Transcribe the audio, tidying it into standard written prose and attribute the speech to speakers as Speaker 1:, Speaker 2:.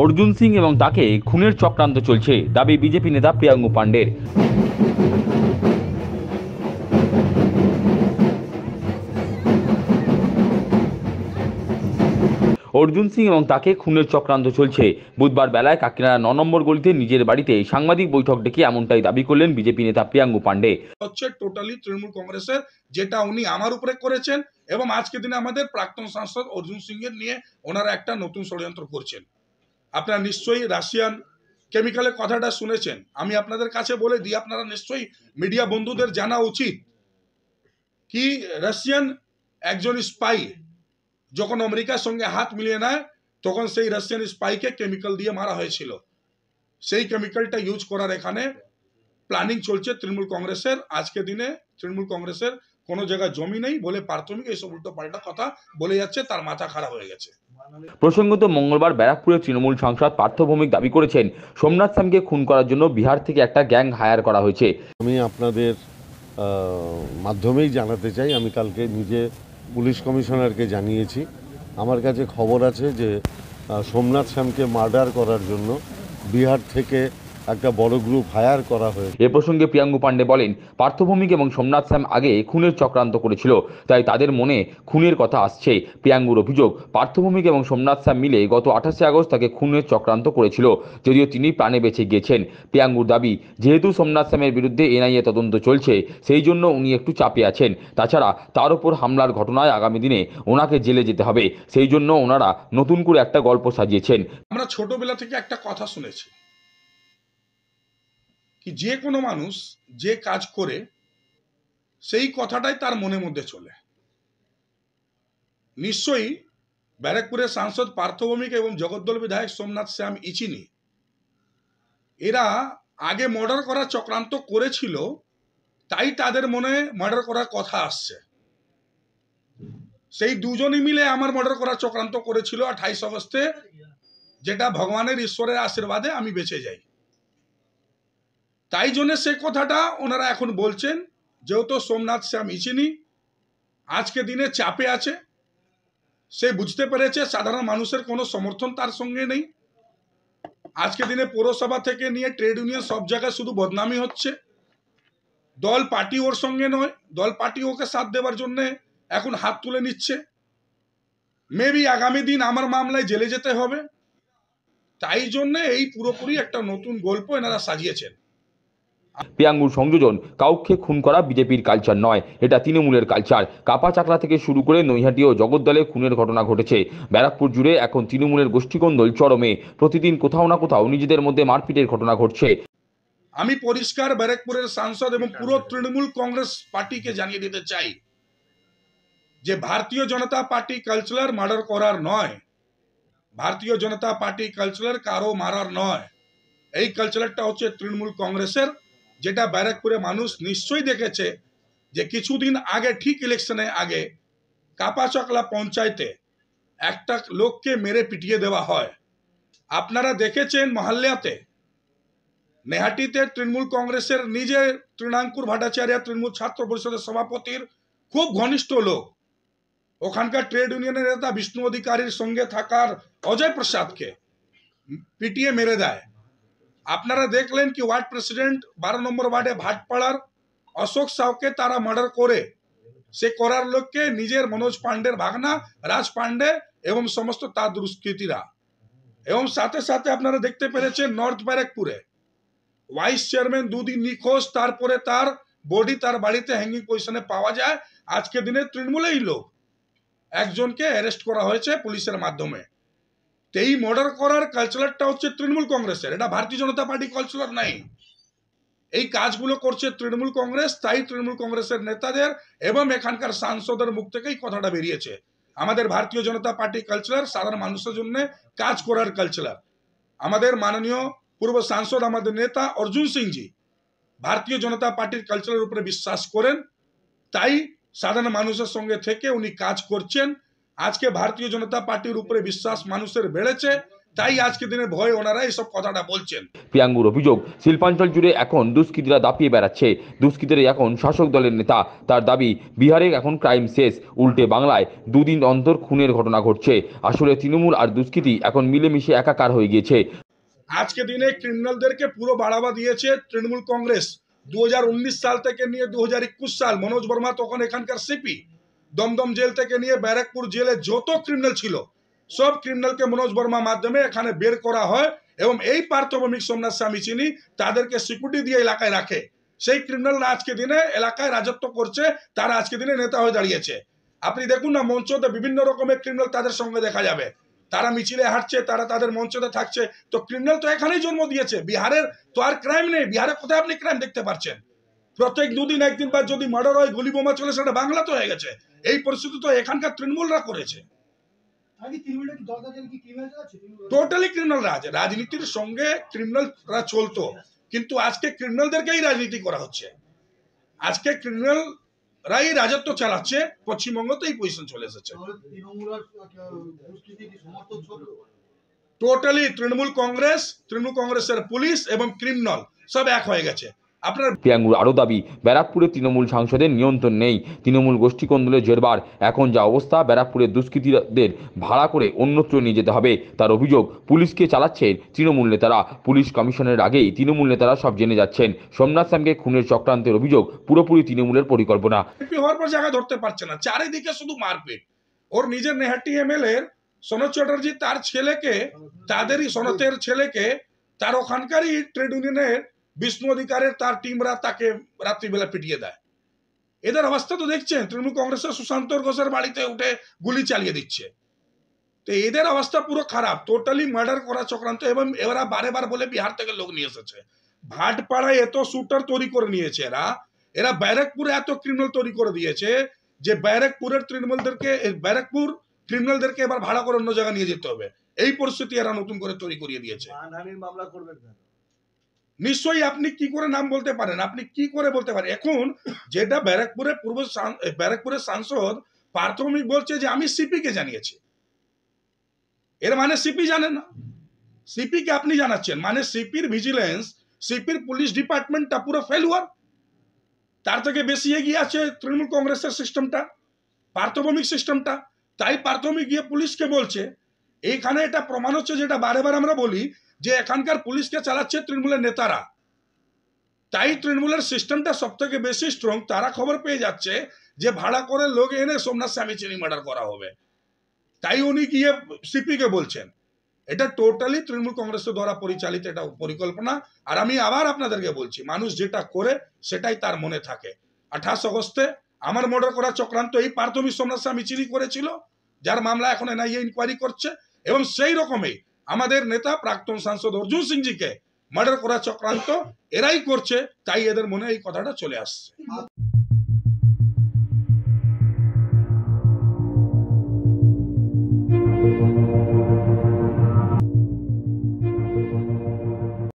Speaker 1: অর্জুন সিং এবং তাকে খুনের চক্রান্ত চলছে, দাবি বিজেপি নেতা প্রিয়াঙ্গু পাণ্ডের। অর্জুন সিং এবং তাকে খুনের চক্রান্ত চলছে। বুধবার বেলায় কাকিনাড়া ৯ নম্বর গলিতে নিজের বাড়িতে সাংবাদিক বৈঠক ডেকে এমনটাই দাবি করলেন বিজেপি নেতা প্রিয়াঙ্গু পাণ্ডে।
Speaker 2: হচ্ছে টোটালি তৃণমূল কংগ্রেসের, যেটা উনি আমার উপরে করেছেন এবং আজকে দিনে আমাদের প্রাক্তন সাংসদ অর্জুন সিং এর নিয়ে ওনারা একটা নতুন ষড়যন্ত্র করছেন। আপনারা নিশ্চয়ই রাশিয়ান কেমিক্যালের কথাটা শুনেছেন। আমি আপনাদের কাছে বলে দিই, আপনারা নিশ্চয়ই মিডিয়া বন্ধুদের জানা উচিত কি রাশিয়ান একজন স্পাই যখন আমেরিকার সঙ্গে হাত মিলিয়ে নেয় তখন সেই রাশিয়ান স্পাইকে কেমিক্যাল দিয়ে মারা হয়েছিল। সেই কেমিক্যালটা ইউজ করার এখানে প্ল্যানিং চলছে তৃণমূল কংগ্রেসের। আজকে দিনে তৃণমূল কংগ্রেসের কোনো জায়গায় জমি নেই বলে প্রাথমিক এইসব উল্টো পাল্টা কথা বলে যাচ্ছে, তার মাথা খারাপ হয়ে গেছে।
Speaker 1: প্রসঙ্গত মঙ্গলবার ব্যারাকপুরের তৃণমূল সাংসদ পার্থ ভৌমিক দাবি করেছেন সোমনাথ স্যামকে খুন করার জন্য বিহার থেকে একটা গ্যাং হায়ার করা হয়েছে।
Speaker 3: আমি আপনাদের মাধ্যমেই জানাতে চাই, আমি কালকে নিজে পুলিশ কমিশনারকে জানিয়েছি। আমার কাছে খবর আছে যে সোমনাথ স্যামকে মার্ডার করার জন্য বিহার থেকে একটা বড় গ্রুপ হায়ার করা হয়েছে।
Speaker 1: এ প্রসঙ্গে প্রিয়াঙ্গু পাণ্ডে বলেন, পার্থ ভৌমিক এবং সোমনাথ স্যাম আগে খুনের চক্রান্ত করেছিল, তাই তাদের মনে খুনের কথা আসছে। প্রিয়াঙ্গুর অভিযোগ, পার্থ ভৌমিক এবং সোমনাথ স্যাম মিলে গত 28শে আগস্ট তাকে খুনের চক্রান্ত করেছিল, যদিও তিনি প্রাণে বেঁচে গিয়েছেন। প্রিয়াঙ্গুর দাবি, যেহেতু সোমনাথ স্যামের বিরুদ্ধে এনআইএ তদন্ত চলছে, সেই জন্য উনি একটু চাপে আছেন। তাছাড়া তার উপর হামলার ঘটনায় আগামী দিনে ওনাকে জেলে যেতে হবে, সেই জন্য ওনারা নতুন করে একটা গল্প সাজিয়েছেন।
Speaker 2: আমরা ছোটবেলা থেকে একটা কথা শুনেছি কি যে কোনো মানুষ যে কাজ করে সেই কথাটাই তার মনের মধ্যে চলে। নিশ্চয়ই ব্যারাকপুরের সাংসদ পার্থ ভৌমিক এবং জগদ্দল বিধায়ক সোমনাথ শ্যাম ইচিনি এরা আগে মার্ডার করার চক্রান্ত করেছিল, তাই তাদের মনে মার্ডার করার কথা আসছে। সেই দুজনই মিলে আমার মার্ডার করার চক্রান্ত করেছিল 28 আগস্টে, যেটা ভগবানের ঈশ্বরের আশীর্বাদে আমি বেঁচে যাই। তাই জন্য সে কথাটা ওনারা এখন বলছেন। যেহেতু সোমনাথ শ্যাম ইচিনি আজকে দিনে চাপে আছে, সে বুঝতে পেরেছে সাধারণ মানুষের কোনো সমর্থন তার সঙ্গে নেই। আজকে দিনে পৌরসভা থেকে নিয়ে ট্রেড ইউনিয়ন সব জায়গায় শুধু বদনামি হচ্ছে। দল পার্টি ওর সঙ্গে নয়, দল পার্টি ওকে সাথ দেওয়ার জন্য এখন হাত তুলে নিচ্ছে। মেবি আগামী দিন আমার মামলায় জেলে যেতে হবে। তাই জন্য এই পুরোপুরি একটা নতুন গল্প এনারা সাজিয়েছেন।
Speaker 1: প্রিয়াঙ্গুর সংযোজন, কাউকে খুন করা বিজেপির কালচার নয়, এটা তৃণমূলের কালচার। কাপা চাকলা থেকে শুরু করে নৈহাটি ও জগদ্দলে খুনের ঘটনা ঘটেছে। ব্যারাকপুর জুড়ে এখন তৃণমূলের গোষ্ঠীকন্দল চরমে। প্রতিদিন কোথাও না কোথাও নিজেদের মধ্যে মারপিটের ঘটনা ঘটছে।
Speaker 2: আমি পরিষ্কার ব্যারাকপুরের সাংসদ এবং পুরো তৃণমূল কংগ্রেস পার্টিকে জানিয়ে দিতে চাই যে ভারতীয় জনতা পার্টি কালচার মার্ডার করার নয়, ভারতীয় জনতা পার্টি কালচার কারো মারার নয়। এই কালচারটা হচ্ছে তৃণমূল কংগ্রেসের, যেটা ব্যারাকপুরে মানুষ নিশ্চয়ই দেখেছে যে কিছুদিন আগে, ঠিক ইলেকশনে আগে, কাপাচকলা পঞ্চায়েতে একটা লোককে মেরে পিটিয়ে দেওয়া হয়। আপনারা দেখেছেন মহল্লাতে, নেহাটিতে তৃণমূল কংগ্রেসের নিজে তৃণাঙ্কুর ভট্টাচার্য তৃণমূল ছাত্র পরিষদের সভাপতির খুব ঘনিষ্ঠ লোক, ওখানকার ট্রেড ইউনিয়নের নেতা বিষ্ণু অধিকারীর সঙ্গে থাকার অজয় প্রসাদকে পিটিয়ে মেরে দেয়। আপনারা দেখলেন কি ওয়ার্ড প্রেসিডেন্ট 12 নম্বর ওয়ার্ডে ভাটপাড়ার অশোক সাউকে তারা মার্ডার করে, সে করার লোককে নিজের মনোজ পান্ডের ভাগনা রাজ পান্ডে এবং সমস্ত তার দুষ্কৃতীরা। এবং সাথে সাথে আপনারা দেখতে পেরেছেন নর্থ ব্যারাকপুরে ভাইস চেয়ারম্যান দুদিন নিখোঁজ, তারপরে তার বডি তার বাড়িতে হ্যাঙ্গিং পজিশনে পাওয়া যায়। আজকে দিনে তৃণমূলেই লোক একজনকে অ্যারেস্ট করা হয়েছে পুলিশের মাধ্যমে। এই মার্ডার করার কালচারটা হচ্ছে তৃণমূল কংগ্রেসের, এটা ভারতীয় জনতা পার্টি কালচার নাই। এই কাজগুলো করছে তৃণমূল কংগ্রেস, তাই তৃণমূল কংগ্রেসের নেতাদের এবং এখানকার সাংসদের মুখ থেকেই কথাটা বেরিয়েছে। আমাদের ভারতীয় জনতা পার্টি কালচার সাধারণ মানুষের জন্য কাজ করার কালচার। আমাদের মাননীয় পূর্ব সাংসদ, আমাদের নেতা অর্জুন সিংজি ভারতীয় জনতা পার্টির কালচারের উপরে বিশ্বাস করেন, তাই সাধারণ মানুষের সঙ্গে থেকে উনি কাজ করছেন। আজকে ভারতীয় জনতা পার্টির উপরে বিশ্বাস মানুষের বেড়েছে, তাই আজকে দিনে ভয় ওনারা এইসব কথাটা বলছেন।
Speaker 1: প্রিয়াঙ্গুর অভিযোগ, শিল্পাঞ্চল জুড়ে এখন দুষ্কৃতীরা দাপিয়ে বেড়াচ্ছে। দুষ্কৃতীরা এখন শাসক দলের নেতা। তার দাবি, বিহারে এখন ক্রাইম শেষ, উল্টে বাংলায় দুদিন অন্তর খুনের ঘটনা ঘটছে। আসলে তৃণমূল আর দুষ্কৃতী এখন মিলেমিশে একাকার হয়ে গিয়েছে।
Speaker 2: আজকে দিনে ক্রিমিনালদেরকে পুরো বাড়াবা দিয়েছে তৃণমূল কংগ্রেস। 2019 সাল থেকে নিয়ে 2021 সাল মনোজ বর্মা তখন এখানকার সিপি, দমদম জেল থেকে নিয়ে ব্যারাকপুর জেলে যত ক্রিমিনাল ছিল সব ক্রিমিনালকে মনোজ বর্মা মাধ্যমে এখানে বের করা হয় এবং এই পার্থভৌমিক সোমনাথ স্বামী চিনি তাদেরকে সিকিউরিটি দিয়ে এলাকায় রাখে। সেই ক্রিমিনালরা আজকে দিনে এলাকায় রাজত্ব করছে, তারা আজকে দিনে নেতা হয়ে দাঁড়িয়েছে। আপনি দেখুন না, মঞ্চতে বিভিন্ন রকমের ক্রিমিনাল তাদের সঙ্গে দেখা যাবে, তারা মিছিলে হাঁটছে, তারা তাদের মঞ্চতে থাকছে। তো ক্রিমিনাল তো এখানেই জন্ম দিয়েছে, বিহারের তো আর ক্রাইম নেই। বিহারে কোথায় আপনি ক্রাইম দেখতে পাচ্ছেন? প্রত্যেক দুদিন একদিন বা যদি মার্ডার হয়, গুলি বোমা চলে, সেটা বাংলা তো হয়ে গেছে। এই পরিস্থিতি তো এখানকার তৃণমূলরা করেছে। টোটালি ক্রিমিনাল রাজ, রাজনীতির সঙ্গে ক্রিমিনালরা চলতো, কিন্তু আজকে ক্রিমিনালদেরকেই রাজনীতি করা হচ্ছে। আজকে ক্রিমিনালরাই রাজত্ব চালাচ্ছে। পশ্চিমবঙ্গ তো এই পজিশন চলে এসেছে। টোটালি তৃণমূল কংগ্রেসের পুলিশ এবং ক্রিমিনাল সব এক হয়ে গেছে। আপনার
Speaker 1: প্রিয়াঙ্গুর আরও দাবি, ব্যারাকপুরে তৃণমূল সাংসদের নিয়ন্ত্রণ নেই। তৃণমূল গোষ্ঠী কোন্দলের জেরবার এখন যা অবস্থা, ব্যারাকপুরের দুষ্কৃতীদের ভাড়া করে অন্যত্র নিয়ে যেতে হবে। তার অভিযোগ, পুলিশকে চালাচ্ছেন তৃণমূল নেতারা। পুলিশ কমিশনের আগেই তৃণমূল নেতারা সব জেনে যাচ্ছেন। সোমনাথ স্যামকে খুনের চক্রান্তের অভিযোগ পুরোপুরি তৃণমূলের পরিকল্পনা।
Speaker 2: এমপি হওয়ার পর জায়গা ধরতে পারছে না, চারিদিকে শুধু মারপিট। ওর নিজের নেহাটি এমএলএ সনৎ চ্যাটার্জি তার ছেলেকে, তাদেরই সনতের ছেলেকে, তার ওখানকারই ট্রেড ইউনিয়নের বিষ্ণু অধিকারের তার টিমরা তাকে রাত্রিবেলা পিটিয়ে দেয়। এদের অবস্থা তো দেখছেন, তৃণমূল কংগ্রেসের সুশান্ত ঘোষের বাড়িতে উঠে গুলি চালিয়ে দিচ্ছে। তো এদের অবস্থা পুরো খারাপ, টোটালি মার্ডার করা চক্রান্ত। এবং এরা বারে বলে বিহার থেকে লোক নিয়ে এসেছে। ভাটপাড়ায় এত শুটার তৈরি করে নিয়েছে এরা ব্যারাকপুরে এত ক্রিমিনাল তৈরি করে দিয়েছে যে ব্যারাকপুরের ব্যারাকপুর ক্রিমিনালদেরকে এবার ভাড়া করে অন্য জায়গায় নিয়ে যেতে হবে। এই পরিস্থিতি এরা নতুন করে তৈরি করিয়ে দিয়েছে। নিশ্চয়ই আপনি কি করে নাম বলতে পারেন? আপনি কি করে বলতে পারেন? এখন যেটা ব্যারাকপুরের সাংসদ পার্থভৌমিক বলছে যে আমি সিপি কে জানিয়েছি, এর মানে সিপি জানে না। সিপি কে আপনি জানাচ্ছেন, মানে সিপির ভিজিলেন্স, সিপির পুলিশ ডিপার্টমেন্টটা পুরো ফেলুয়ার। তার থেকে বেশি এগিয়ে আছে তৃণমূল কংগ্রেসের সিস্টেমটা, পার্থভৌমিক সিস্টেমটা। তাই পার্থভৌমিক গিয়ে পুলিশকে বলছে। এইখানে এটা প্রমাণ হচ্ছে, যেটা বারে আমরা বলি, যে এখানকার পুলিশকে চালাচ্ছে তৃণমূলের নেতারা। তাই তৃণমূলের সিস্টেমটা সব থেকে বেশি স্ট্রং। তারা খবর পেয়ে যাচ্ছে যে ভাড়া করে লোক এনে সোমনাথ স্বামী চিনি মার্ডার করা হবে। তাই উনি গিয়ে সিপি কে বলছেন। এটা টোটালি তৃণমূল কংগ্রেসের দ্বারা পরিচালিত এটা পরিকল্পনা। আর আমি আবার আপনাদেরকে বলছি, মানুষ যেটা করে সেটাই তার মনে থাকে। 28 আগস্টে আমার মার্ডার করা চক্রান্ত এই পার্থভৌমিক সোমনাথ স্বামী চিনি করেছিল, যার মামলা এখন এনআইএ ইনকোয়ারি করছে। এবং সেই রকমই আমাদের নেতা প্রাক্তন সাংসদ অর্জুন সিংজিকে মার্ডার করা চক্রান্ত এরাই করছে। তাই এদের মনে এই কথাটা চলে আসছে।